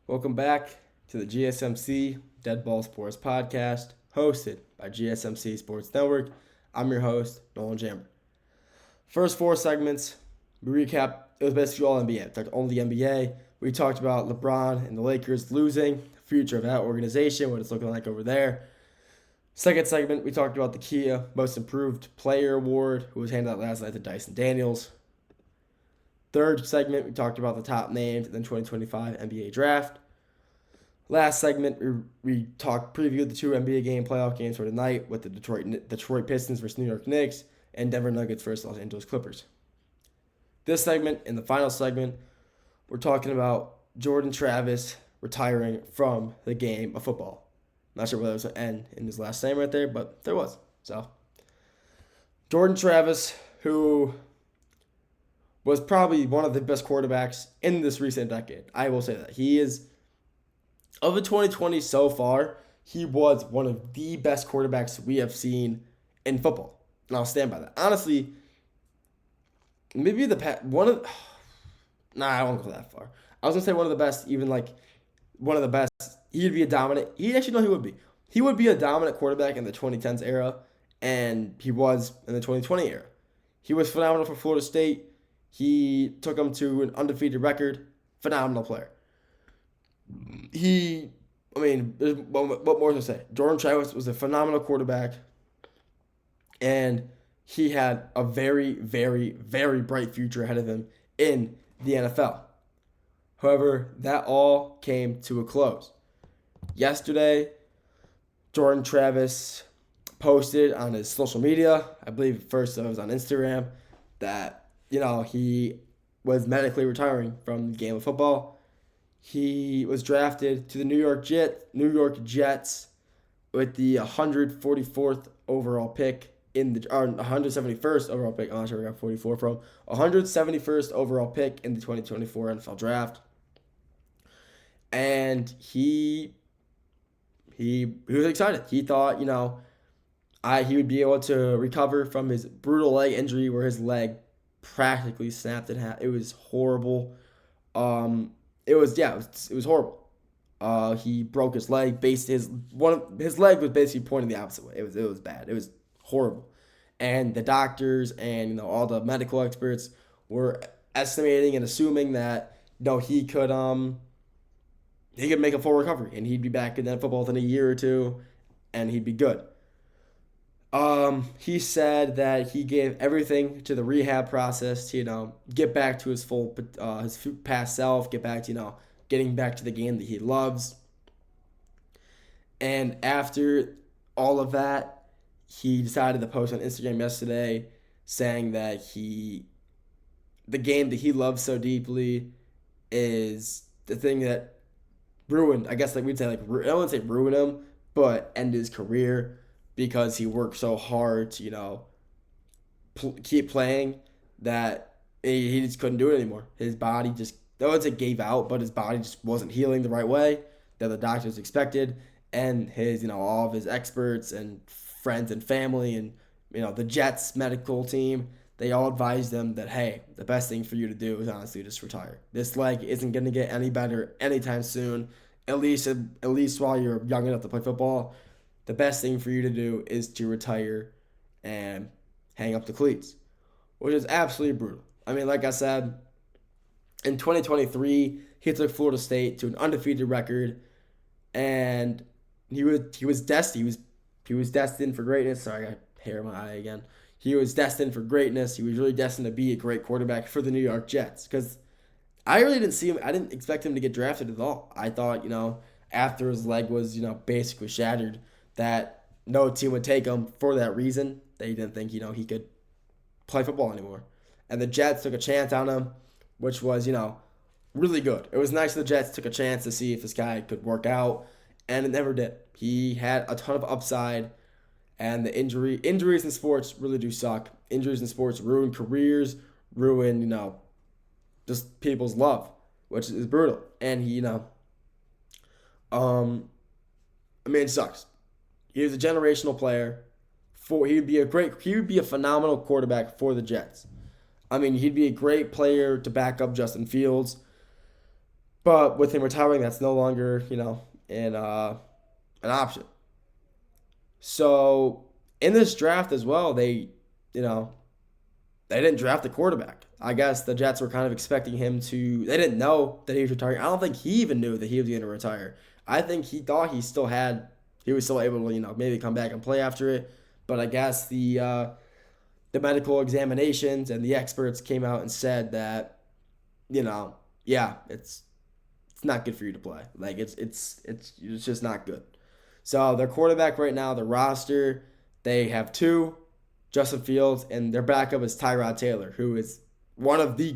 Welcome back to the GSMC Dead Ball Sports Podcast, hosted by GSMC Sports Network. I'm your host, Nolan Jammer. First 4 segments, we recap. It was basically all NBA. We talked only NBA. We talked about LeBron and the Lakers losing, the future of that organization, what it's looking like over there. Second segment, we talked about the Kia Most Improved Player Award, who was handed out last night to Dyson Daniels. Third segment, we talked about the top names in the 2025 NBA Draft. Last segment, we previewed the 2 NBA playoff games for tonight with the Detroit Pistons versus New York Knicks and Denver Nuggets versus Los Angeles Clippers. This segment, in the final segment, we're talking about Jordan Travis retiring from the game of football. Not sure whether it was an N in his last name right there, but there was. So, Jordan Travis, who was probably one of the best quarterbacks in this recent decade. I will say that. He is, of the 2020 so far, he was one of the best quarterbacks we have seen in football. And I'll stand by that. Honestly, maybe I won't go that far. I was going to say one of the best, even like one of the best. He'd be a dominant. He would be. He would be a dominant quarterback in the 2010s era, and he was in the 2020 era. He was phenomenal for Florida State. He took them to an undefeated record. Phenomenal player. What more to say? Jordan Travis was a phenomenal quarterback, and he had a very, very, very bright future ahead of him in the NFL. However, that all came to a close. Yesterday, Jordan Travis posted on his social media, I believe first it was on Instagram, that, he was medically retiring from the game of football. He was drafted to the New York Jets with the 144th overall pick or 171st overall pick. I'm not sure where I got 44 from. 171st overall pick in the 2024 NFL Draft. And he was excited. He thought, he would be able to recover from his brutal leg injury where his leg practically snapped in half. It was horrible. It was horrible. He broke his leg. His leg was basically pointing the opposite way. It was bad. It was horrible. And the doctors and all the medical experts were estimating and assuming that he could make a full recovery and he'd be back in that football within a year or two and he'd be good. He said that he gave everything to the rehab process to, get back to his full, his past self, get back to, getting back to the game that he loves. And after all of that, he decided to post on Instagram yesterday saying that the game that he loves so deeply is the thing that ruined, I guess we'd say I wouldn't say ruin him, but end his career. Because he worked so hard to, keep playing that he just couldn't do it anymore. His body just, I wouldn't say gave out, but his body just wasn't healing the right way that the doctors expected. And his, all of his experts and friends and family and, the Jets medical team, they all advised him that, hey, the best thing for you to do is honestly just retire. This leg isn't going to get any better anytime soon, at least while you're young enough to play football. The best thing for you to do is to retire and hang up the cleats, which is absolutely brutal. Like I said, in 2023, he took Florida State to an undefeated record, and he was destined for greatness. Sorry, I got hair in my eye again. He was destined for greatness. He was really destined to be a great quarterback for the New York Jets because I really didn't see him. I didn't expect him to get drafted at all. I thought, after his leg was, basically shattered, that no team would take him for that reason. They didn't think, he could play football anymore. And the Jets took a chance on him, which was, really good. It was nice the Jets took a chance to see if this guy could work out, and it never did. He had a ton of upside, and the injuries in sports really do suck. Injuries in sports ruin careers, ruin, just people's love, which is brutal. And he, it sucks. He was a generational player. He would be a phenomenal quarterback for the Jets. He'd be a great player to back up Justin Fields. But with him retiring, that's no longer, an option. So in this draft as well, they didn't draft a quarterback. I guess the Jets were kind of expecting him to. They didn't know that he was retiring. I don't think he even knew that he was going to retire. I think he thought he was still able to, maybe come back and play after it. But I guess the medical examinations and the experts came out and said that, yeah, it's not good for you to play. Like it's just not good. So their quarterback right now, the roster, they have two, Justin Fields, and their backup is Tyrod Taylor, who is one of the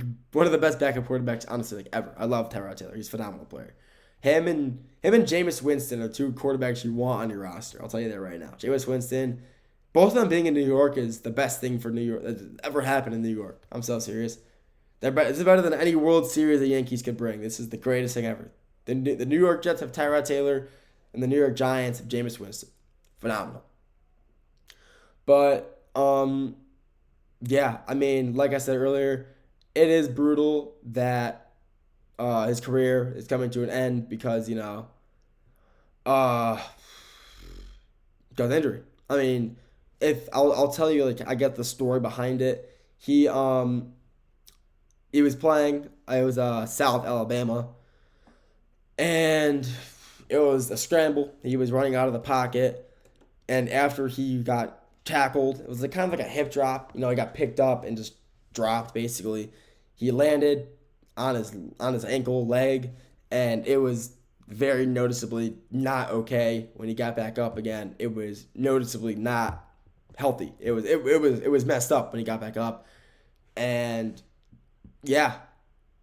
best backup quarterbacks, honestly, like ever. I love Tyrod Taylor. He's a phenomenal player. Him and Jameis Winston are two quarterbacks you want on your roster. I'll tell you that right now. Jameis Winston, both of them being in New York is the best thing for New York that's ever happened in New York. I'm so serious. This is better than any World Series the Yankees could bring. This is the greatest thing ever. The New York Jets have Tyrod Taylor, and the New York Giants have Jameis Winston. Phenomenal. But yeah, I mean, like I said earlier, it is brutal that his career is coming to an end because because of injury. I mean, if I'll tell you, like, I get the story behind it. He was playing. It was South Alabama, and it was a scramble. He was running out of the pocket, and after he got tackled, it was kind of like a hip drop. He got picked up and just dropped. Basically, he landed on his ankle, leg, and it was very noticeably not okay when he got back up again. It was noticeably not healthy. It was messed up when he got back up, and yeah,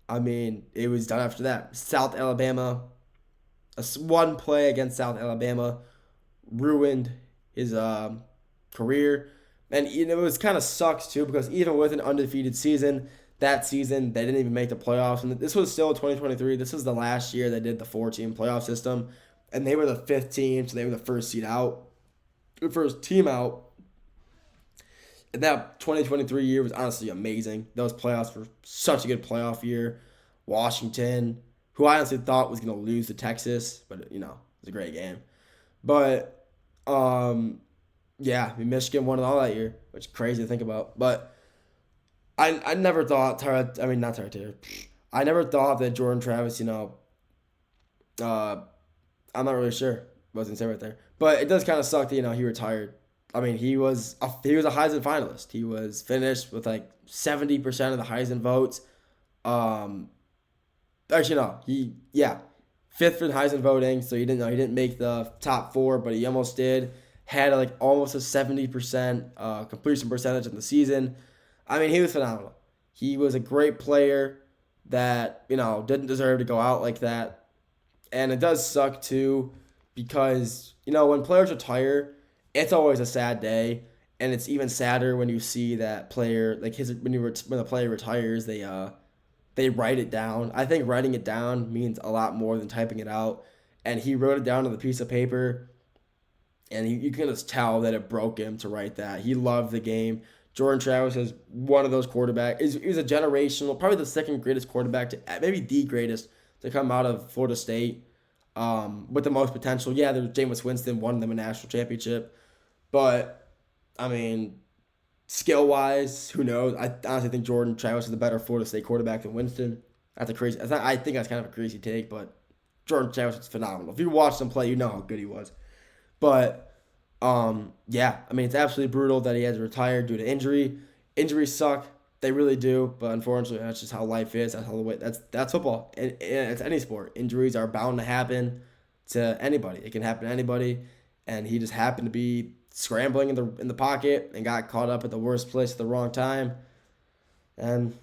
I mean, it was done after that. South Alabama, one play against South Alabama ruined his career. And it was kind of sucks too, because even with an undefeated season, that season they didn't even make the playoffs. And this was still 2023. This was the last year they did the 4-team playoff system, and they were the 5th team, so they were the first seed out, the first team out. And that 2023 year was honestly amazing. Those playoffs were such a good playoff year. Washington, who I honestly thought was going to lose to Texas, but it was a great game. But yeah, I mean, Michigan won it all that year, which is crazy to think about. But I never thought not Tyrod Taylor. I never thought that Jordan Travis, I'm not really sure what I was going to say right there. But it does kind of suck that, he retired. I mean, he was a Heisman finalist. He was finished with like 70% of the Heisman votes. Actually, no, 5th in Heisman voting, so he didn't make the top 4, but he almost did. Had like almost a 70% completion percentage in the season. I mean, he was phenomenal. He was a great player that didn't deserve to go out like that, and it does suck too, because when players retire, it's always a sad day, and it's even sadder when you see that player when the player retires, they write it down. I think writing it down means a lot more than typing it out, and he wrote it down on the piece of paper, and you can just tell that it broke him to write that. He loved the game. Jordan Travis is one of those quarterbacks. He's a generational, probably the second greatest quarterback maybe the greatest to come out of Florida State, with the most potential. Yeah, there's Jameis Winston, won them a national championship. But, I mean, skill-wise, who knows? I honestly think Jordan Travis is a better Florida State quarterback than Winston. I think that's kind of a crazy take, but Jordan Travis is phenomenal. If you watch him play, you know how good he was. But, yeah, I mean, it's absolutely brutal that he had to retire due to injury. Injuries suck. They really do. But unfortunately, that's just how life is. That's football. And it's any sport. Injuries are bound to happen to anybody. It can happen to anybody. And he just happened to be scrambling in the pocket and got caught up at the worst place at the wrong time. And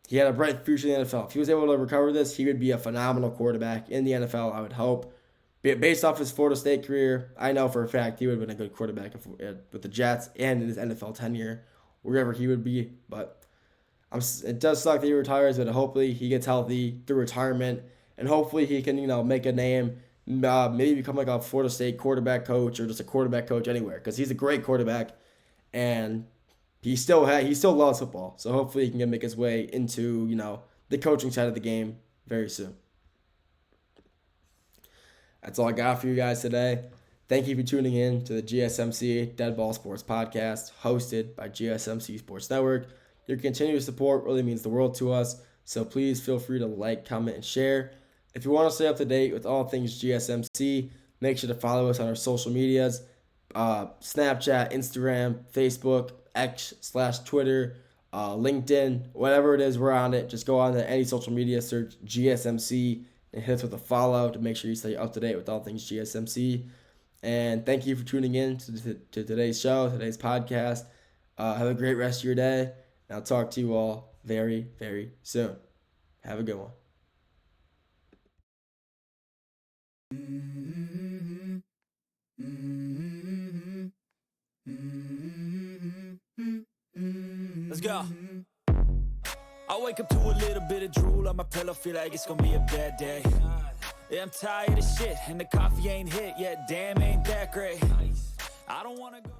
he had a bright future in the NFL. If he was able to recover this, he would be a phenomenal quarterback in the NFL, I would hope. Based off his Florida State career, I know for a fact he would have been a good quarterback with the Jets and in his NFL tenure, wherever he would be. But it does suck that he retires, but hopefully he gets healthy through retirement, and hopefully he can make a name, maybe become like a Florida State quarterback coach or just a quarterback coach anywhere, because he's a great quarterback, and he still loves football. So hopefully he can make his way into the coaching side of the game very soon. That's all I got for you guys today. Thank you for tuning in to the GSMC Dead Ball Sports Podcast, hosted by GSMC Sports Network. Your continued support really means the world to us, so please feel free to like, comment, and share. If you want to stay up to date with all things GSMC, make sure to follow us on our social medias, Snapchat, Instagram, Facebook, X/Twitter, LinkedIn, whatever it is, we're on it. Just go on to any social media, search GSMC, and hit us with a follow to make sure you stay up to date with all things GSMC. And thank you for tuning in to today's show, today's podcast. Have a great rest of your day, and I'll talk to you all very, very soon. Have a good one. Let's go. I wake up to a little bit of drool on my pillow, feel like it's gonna be a bad day. Yeah, I'm tired of shit, and the coffee ain't hit yet, damn, ain't that great. I don't wanna go to